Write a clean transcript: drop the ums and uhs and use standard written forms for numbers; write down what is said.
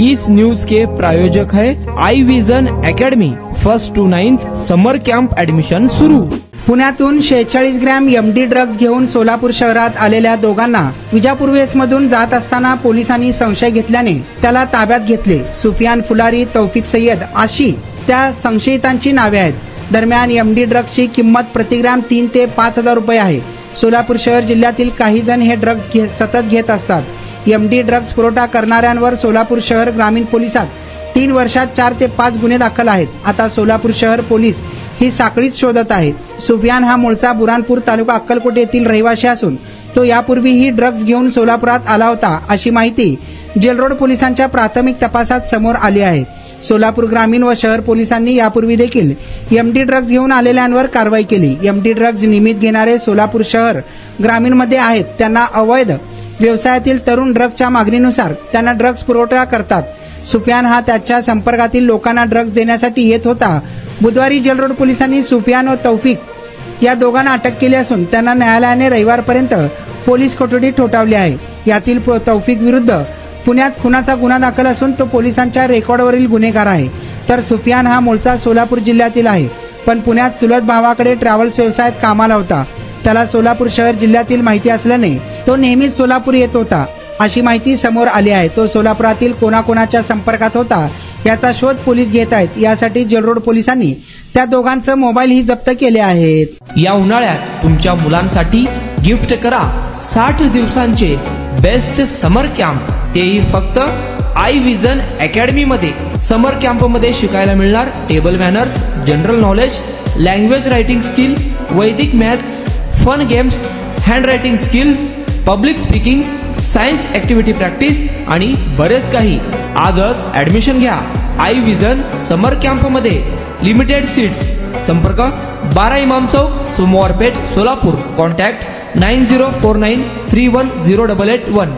इस news के प्रायोजक है Aai vision academy. 1st to 9th summer camp admission सुरू। पुण्यातून 46 ग्रॅम एमडी ड्रग्ज घेऊन सोलापूर शहरात आलेल्या दोघांना विजापूर वेसमधून जात असताना पोलिसांनी संशय घेतल्याने त्याला ताब्यात घेतले। सुफियान फुलारी, तौफिक सय्यद अशी त्या संशयितांची नावे आहेत। दरम्यान एमडी ड्रग्जची किंमत प्रतिग्रॅम 3 ते 5 हजार रुपये आहे। सोलापूर शहर जिल्ह्यातील काही जण हे ड्रग्ज सतत घेत असतात। एमडी ड्रग्ज पुरवठा करणाऱ्यांवर सोलापूर शहर ग्रामीण पोलिसात 3 वर्षात 4 ते 5 गुन्हे दाखल आहेत। आता सोलापूर शहर पोलीस ही साखळीच शोधत आहेत। सुफियान हा मूळचा बुरानपूर तालुका अक्कलकोट येथील रहिवासी असून तो यापूर्वीही ड्रग्ज घेऊन सोलापुरात आला होता, अशी माहिती जेलरोड पोलिसांच्या प्राथमिक तपासात समोर आली आहे। सोलापूर ग्रामीण व शहर पोलिसांनी यापूर्वी देखील एमडी ड्रग्ज घेऊन आलेल्यांवर कारवाई केली। एमडी ड्रग्ज नियमित घेणारे सोलापूर शहर ग्रामीण मध्ये आहेत। त्यांना अवैध व्यवसायातील तरुण ड्रग्जच्या मागणीनुसार त्यांना ड्रग्ज पुरवठा करतात। सुफियान हा त्याच्या संपर्कातील लोकांना ड्रग्ज देण्यासाठी येत होता। बुधवारी जेलरोड पोलिसांनी सुफियान व तौफिक या दोघांना अटक केली असून त्यांना न्यायालयाने रविवारपर्यंत पोलीस कोठडी ठोठावली आहे। यातील तौफिक विरुद्ध पुण्यात खुनाचा गुन्हा दाखल असून तो पोलिसांच्या रेकॉर्डवरील गुन्हेगार आहे। तर सुफियान हा मूळचा सोलापूर जिल्ह्यातील आहे, पण पुण्यात चुलत भावाकडे ट्रॅव्हल्स व्यवसायात कामाला होता। त्याला सोलापूर शहर जिल्ह्यातील माहिती असल्याने तो नेहमीच सोलापूर येत होता, अशी माहिती समोर आली आहे। तो सोलापुरातील कोणाकोणाच्या संपर्कात होता याचा शोध पोलीस घेत आहेत। यासाठी जेलरोड पोलिसांनी त्या दोघांचे मोबाईलही जप्त केले आहेत। या उन्हाळ्यात तुमच्या मुलांसाठी गिफ्ट करा 60 दिवसांचे बेस्ट समर कॅम्प, तेही फक्त आई विजन अकॅडमी मध्ये। समर कॅम्प मध्ये शिकायला मिळणार table manners, general knowledge, language writing skill, Vedic maths, fun games, hand writing skills, public speaking, science activity practice आणि बरेच काही। आजच ऍडमिशन घ्या आई विजन समर कॅम्प मध्ये। Limited seats. संपर्क 12 इमाम चौक, सोमवारपेठ, सोलापूर। कॉन्टॅक्ट 9049310881।